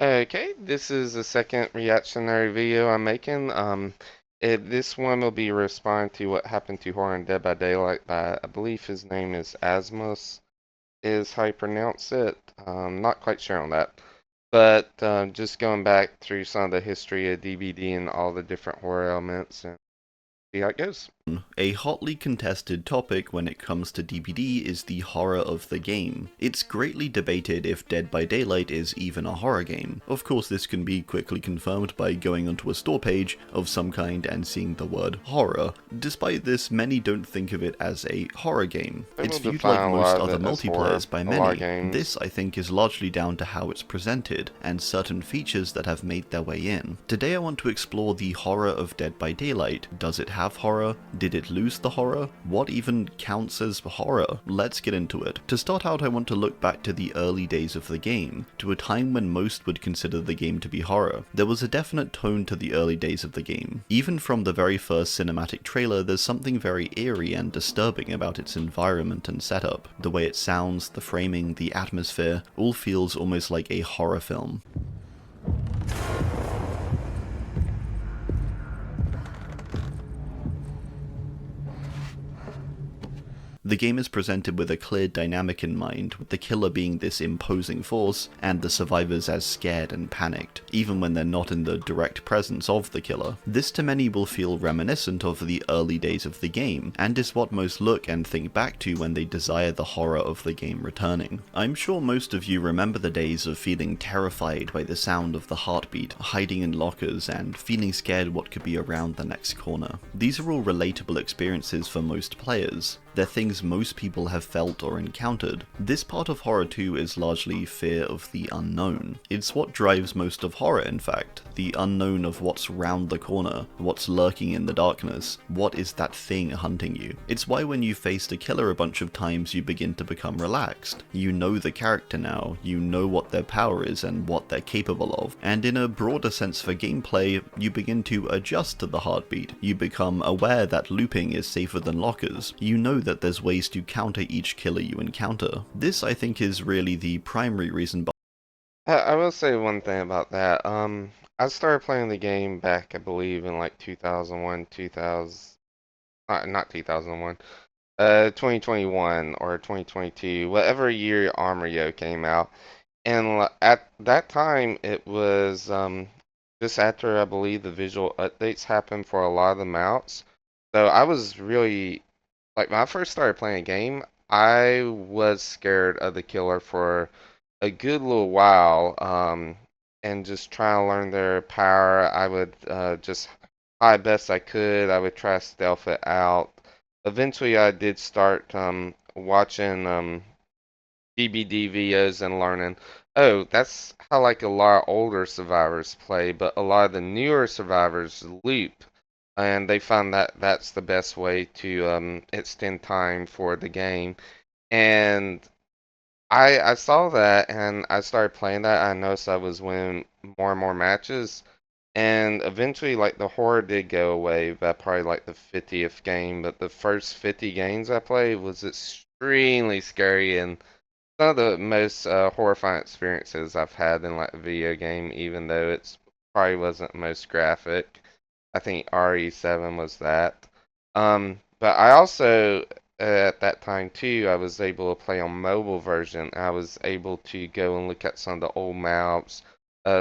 Okay, this is the second reactionary video I'm making. This one will be responding to what happened to Horror and Dead by Daylight by, I believe his name is AZHYMOVS, is how you pronounce it. Not quite sure on that. But just going back through some of the history of DBD and all the different horror elements and see how it goes. A hotly contested topic when it comes to DBD is the horror of the game. It's greatly debated if Dead by Daylight is even a horror game. Of course, this can be quickly confirmed by going onto a store page of some kind and seeing the word horror. Despite this, many don't think of it as a horror game. It's People viewed like define a most lot of other it as horror, multiplayers by a lot of many. games. This, I think, is largely down to how it's presented, and certain features that have made their way in. Today I want to explore the horror of Dead by Daylight. Does it have horror? Did it lose the horror? What even counts as horror? Let's get into it. To start out, I want to look back to the early days of the game, to a time when most would consider the game to be horror. There was a definite tone to the early days of the game. Even from the very first cinematic trailer, there's something very eerie and disturbing about its environment and setup. The way it sounds, the framing, the atmosphere, all feels almost like a horror film. The game is presented with a clear dynamic in mind, with the killer being this imposing force, and the survivors as scared and panicked, even when they're not in the direct presence of the killer. This to many will feel reminiscent of the early days of the game, and is what most look and think back to when they desire the horror of the game returning. I'm sure most of you remember the days of feeling terrified by the sound of the heartbeat, hiding in lockers, and feeling scared what could be around the next corner. These are all relatable experiences for most players. They're things most people have felt or encountered. This part of horror too is largely fear of the unknown. It's what drives most of horror, in fact. The unknown of what's round the corner, what's lurking in the darkness, what is that thing hunting you. It's why when you faced a killer a bunch of times you begin to become relaxed. You know the character now, you know what their power is and what they're capable of. And in a broader sense for gameplay, you begin to adjust to the heartbeat. You become aware that looping is safer than lockers. You know that there's ways to counter each killer you encounter. This, I think, is really the primary reason I will say one thing about that. I started playing the game back, I believe, in like 2001, 2000, not 2001, 2021 or 2022, whatever year Armario came out. And at that time, it was just after I believe the visual updates happened for a lot of the mounts. So I was really like when I first started playing a game, I was scared of the killer for a good little while, and just trying to learn their power. I would just hide best I could. I would try to stealth it out. Eventually, I did start watching DBD videos and learning. Oh, that's how like a lot of older survivors play, but a lot of the newer survivors loop, and they found that that's the best way to extend time for the game. And I saw that and I started playing that. I noticed I was winning more and more matches. And eventually, like, the horror did go away by probably like the 50th game. But the first 50 games I played was extremely scary and some of the most horrifying experiences I've had in like a video game, even though it's probably wasn't most graphic. I think RE7 was that. But I also at that time too, I was able to play on mobile version. I was able to go and look at some of the old maps,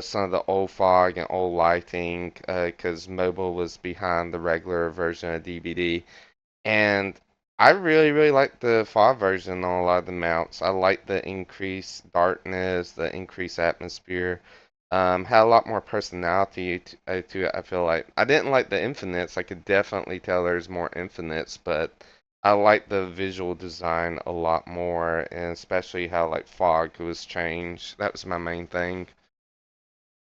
some of the old fog and old lighting, because mobile was behind the regular version of DBD. And I really, really like the fog version on a lot of the mounts. I like the increased darkness, the increased atmosphere. Had a lot more personality to it, I feel like. I didn't like the infinites. I could definitely tell there's more infinites, but I like the visual design a lot more, and especially how like fog was changed. That was my main thing.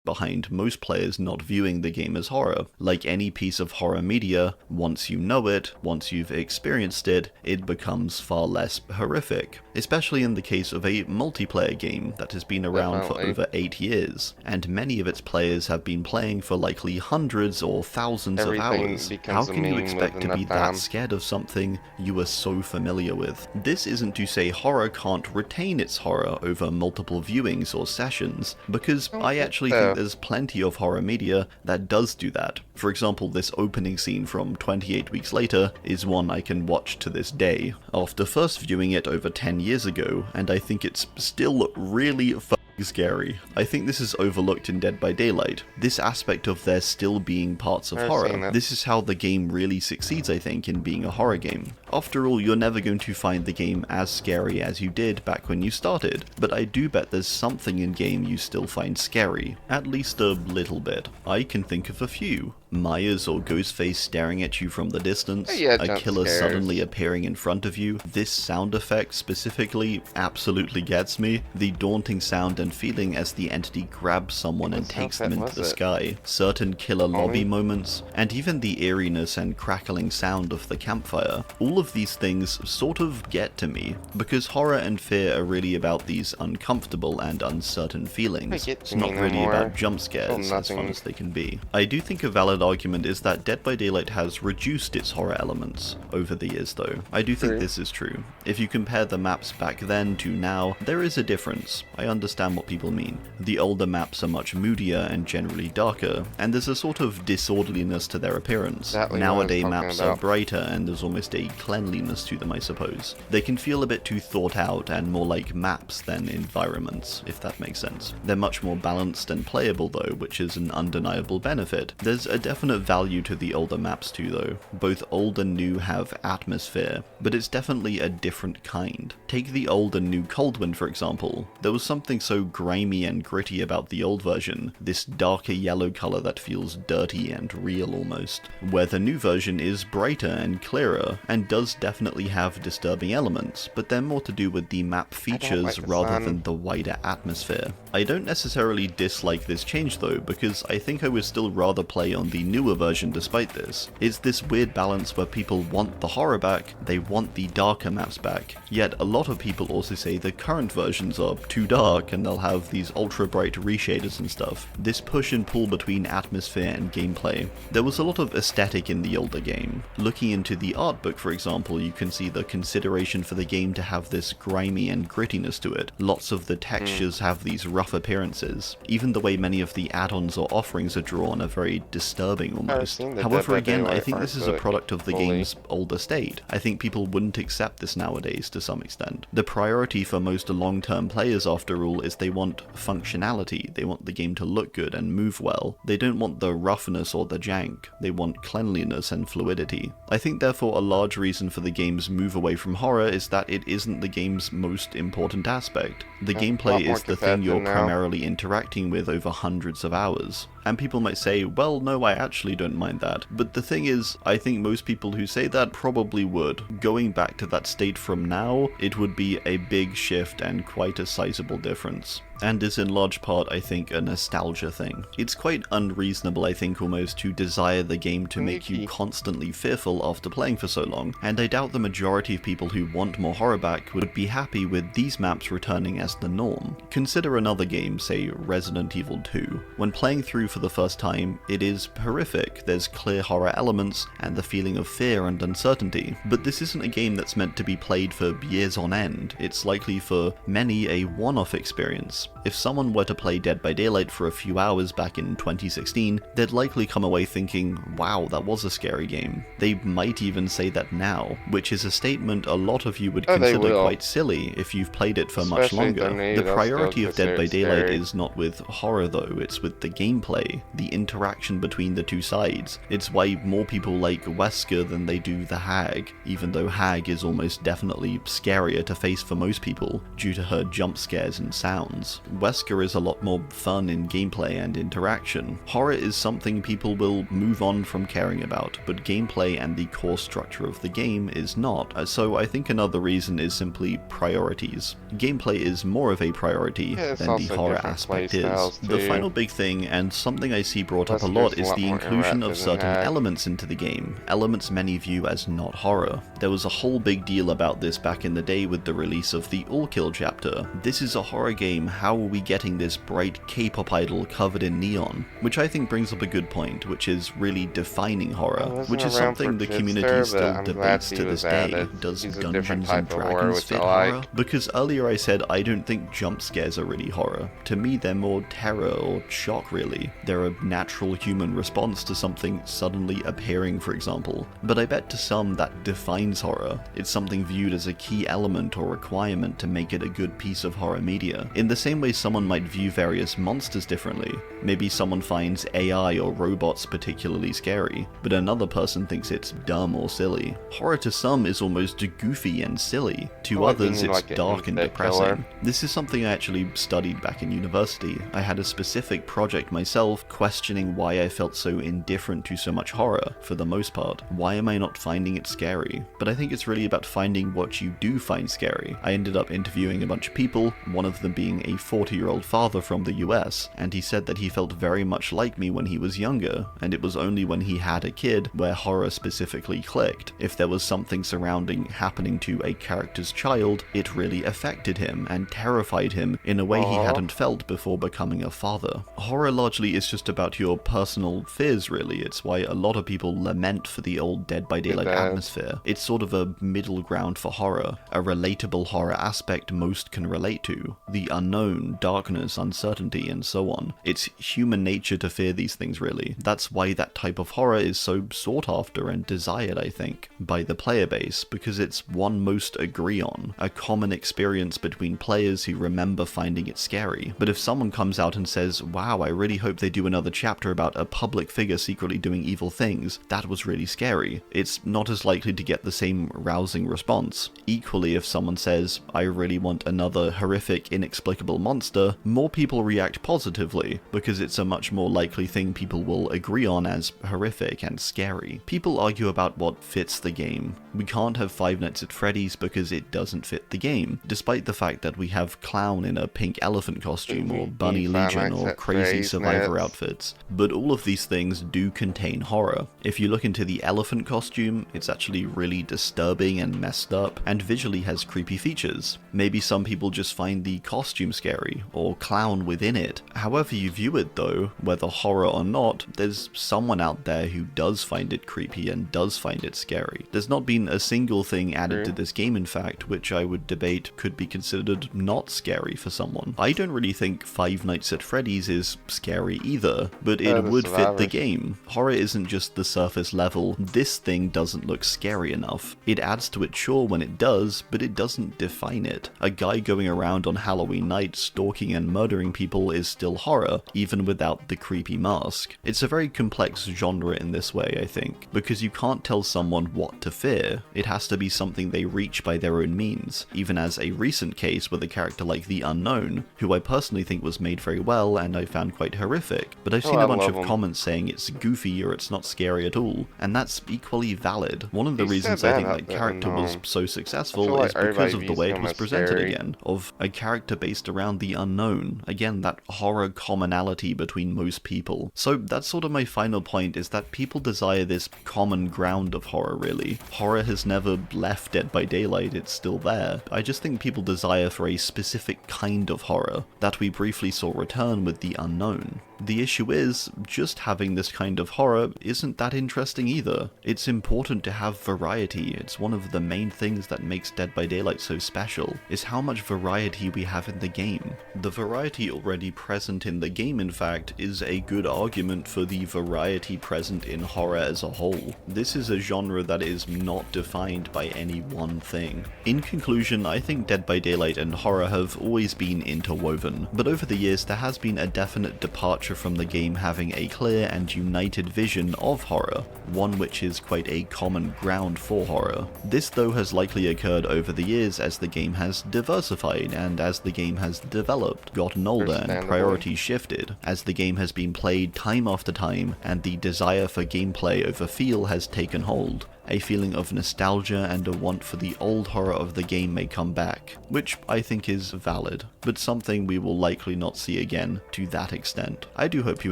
behind most players not viewing the game as horror. Like any piece of horror media, once you know it, once you've experienced it, it becomes far less horrific. Especially in the case of a multiplayer game that has been around for over 8 years, and many of its players have been playing for likely hundreds or thousands of hours. How can you expect to be that scared of something you are so familiar with? This isn't to say horror can't retain its horror over multiple viewings or sessions, because I actually think there's plenty of horror media that does do that. For example, this opening scene from 28 Weeks Later is one I can watch to this day, after first viewing it over 10 years ago, and I think it's still really scary. I think this is overlooked in Dead by Daylight, this aspect of there still being parts of horror. This is how the game really succeeds, I think, in being a horror game. After all, you're never going to find the game as scary as you did back when you started, but I do bet there's something in game you still find scary, at least a little bit. I can think of a few. Myers or Ghostface staring at you from the distance, a killer suddenly appearing in front of you. This sound effect specifically absolutely gets me. The daunting sound and feeling as the entity grabs someone and takes them into the sky. Certain killer lobby moments, and even the eeriness and crackling sound of the campfire. All of these things sort of get to me, because horror and fear are really about these uncomfortable and uncertain feelings. It's not really about jump scares, as fun as they can be. I do think a valid argument is that Dead by Daylight has reduced its horror elements over the years though. I do think this is true. If you compare the maps back then to now, there is a difference. I understand what people mean. The older maps are much moodier and generally darker, and there's a sort of disorderliness to their appearance. Nowadays maps are brighter and there's almost a cleanliness to them, I suppose. They can feel a bit too thought out and more like maps than environments, if that makes sense. They're much more balanced and playable though, which is an undeniable benefit. There's a definite value to the older maps too though. Both old and new have atmosphere, but it's definitely a different kind. Take the old and new Coldwind for example. There was something so grimy and gritty about the old version, this darker yellow color that feels dirty and real almost, where the new version is brighter and clearer, and does definitely have disturbing elements, but they're more to do with the map features rather than the wider atmosphere. I don't necessarily dislike this change though, because I think I would still rather play on the newer version despite this. It's this weird balance where people want the horror back, they want the darker maps back, yet a lot of people also say the current versions are too dark and they'll have these ultra bright reshaders and stuff. This push and pull between atmosphere and gameplay. There was a lot of aesthetic in the older game. Looking into the art book for example, you can see the consideration for the game to have this grimy and grittiness to it. Lots of the textures have these rough appearances. Even the way many of the add-ons or offerings are drawn are very disturbing almost. However, again, I think this is a product of the game's older state. I think people wouldn't accept this nowadays to some extent. The priority for most long-term players, after all, is they want functionality. They want the game to look good and move well. They don't want the roughness or the jank. They want cleanliness and fluidity. I think therefore a large reason for the game's move away from horror is that it isn't the game's most important aspect. The gameplay is the thing you're primarily interacting with over hundreds of hours. And people might say, well, no, I actually don't mind that. But the thing is, I think most people who say that probably would. Going back to that state from now, it would be a big shift and quite a sizable difference. And is in large part, I think, a nostalgia thing. It's quite unreasonable, I think, almost to desire the game to make you constantly fearful after playing for so long, and I doubt the majority of people who want more horror back would be happy with these maps returning as the norm. Consider another game, say Resident Evil 2. When playing through for the first time, it is horrific, there's clear horror elements, and the feeling of fear and uncertainty. But this isn't a game that's meant to be played for years on end, it's likely for many a one-off experience. If someone were to play Dead by Daylight for a few hours back in 2016, they'd likely come away thinking, wow, that was a scary game. They might even say that now, which is a statement a lot of you would consider quite silly if you've played it for much longer. The priority of Dead by Daylight is not with horror though, it's with the gameplay, the interaction between the two sides. It's why more people like Wesker than they do the Hag, even though Hag is almost definitely scarier to face for most people due to her jump scares and sounds. else. Wesker is a lot more fun in gameplay and interaction. Horror is something people will move on from caring about, but gameplay and the core structure of the game is not, so I think another reason is simply priorities. Gameplay is more of a priority than the horror aspect is. The final big thing, and something I see brought up a lot, is the inclusion of certain elements into the game, elements many view as not horror. There was a whole big deal about this back in the day with the release of the All Kill chapter. This is a horror game, how are we getting this bright K-pop idol covered in neon? Which I think brings up a good point, which is really defining horror, which is something the community still debates to this day. Does Dungeons and Dragons fit horror? Because earlier I said I don't think jump scares are really horror. To me they're more terror or shock really. They're a natural human response to something suddenly appearing, for example. But I bet to some that defines horror. It's something viewed as a key element or requirement to make it a good piece of horror media. In the same way someone might view various monsters differently. Maybe someone finds AI or robots particularly scary, but another person thinks it's dumb or silly. Horror to some is almost goofy and silly. To others it's dark and depressing. This is something I actually studied back in university. I had a specific project myself questioning why I felt so indifferent to so much horror, for the most part. Why am I not finding it scary? But I think it's really about finding what you do find scary. I ended up interviewing a bunch of people, one of them being a 40-year-old father from the US, and he said that he felt very much like me when he was younger, and it was only when he had a kid where horror specifically clicked. If there was something surrounding happening to a character's child, it really affected him and terrified him in a way he hadn't felt before becoming a father. Horror largely is just about your personal fears really. It's why a lot of people lament for the old Dead by Daylight atmosphere. It's sort of a middle ground for horror, a relatable horror aspect most can relate to. The unknown, darkness, uncertainty, and so on. It's human nature to fear these things really. That's why that type of horror is so sought after and desired, I think, by the player base, because it's one most agree on, a common experience between players who remember finding it scary. But if someone comes out and says, wow, I really hope they do another chapter about a public figure secretly doing evil things, that was really scary, it's not as likely to get the same rousing response. Equally, if someone says, I really want another horrific, inexplicable monster, more people react positively, because it's a much more likely thing people will agree on as horrific and scary. People argue about what fits the game. We can't have Five Nights at Freddy's because it doesn't fit the game, despite the fact that we have Clown in a pink elephant costume, or Bunny Legion, or crazy survivor outfits. But all of these things do contain horror. If you look into the elephant costume, it's actually really disturbing and messed up, and visually has creepy features. Maybe some people just find the costume scary, or Clown within it. However you view it though, whether horror or not, there's someone out there who does find it creepy and does find it scary. There's not been a single thing added to this game in fact, which I would debate could be considered not scary for someone. I don't really think Five Nights at Freddy's is scary either, but it would fit the game. Horror isn't just the surface level, this thing doesn't look scary enough. It adds to it sure when it does, but it doesn't define it. A guy going around on Halloween night stalking and murdering people is still horror, even without the creepy mask. It's a very complex genre in this way, I think, because you can't tell someone what to fear. It has to be something they reach by their own means, even as a recent case with a character like the Unknown, who I personally think was made very well and I found quite horrific, but I've seen a bunch of comments saying it's goofy or it's not scary at all, and that's equally valid. One of the reasons I think that character was so successful is because of the way it was presented again, of a character based around the unknown. Again, that horror commonality between most people. So that's sort of my final point, is that people desire this common ground of horror really. Horror has never left Dead by Daylight, it's still there. I just think people desire for a specific kind of horror that we briefly saw return with the Unknown. The issue is, just having this kind of horror isn't that interesting either. It's important to have variety. It's one of the main things that makes Dead by Daylight so special, is how much variety we have in the game. The variety already present in the game, in fact, is a good argument for the variety present in horror as a whole. This is a genre that is not defined by any one thing. In conclusion, I think Dead by Daylight and horror have always been interwoven, but over the years there has been a definite departure departure from the game having a clear and united vision of horror, one which is quite a common ground for horror. This though has likely occurred over the years as the game has diversified and as the game has developed, gotten older and Understandable. priorities shifted, as the game has been played time after time and the desire for gameplay over feel has taken hold. A feeling of nostalgia and a want for the old horror of the game may come back, which I think is valid, but something we will likely not see again to that extent. I do hope you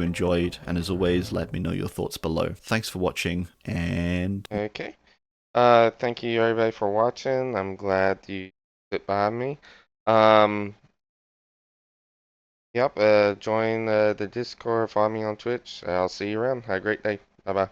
enjoyed, and as always, let me know your thoughts below. Thanks for watching, and Okay. Thank you everybody for watching. I'm glad you stood by me. Yep, join the Discord, follow me on Twitch. I'll see you around. Have a great day. Bye bye.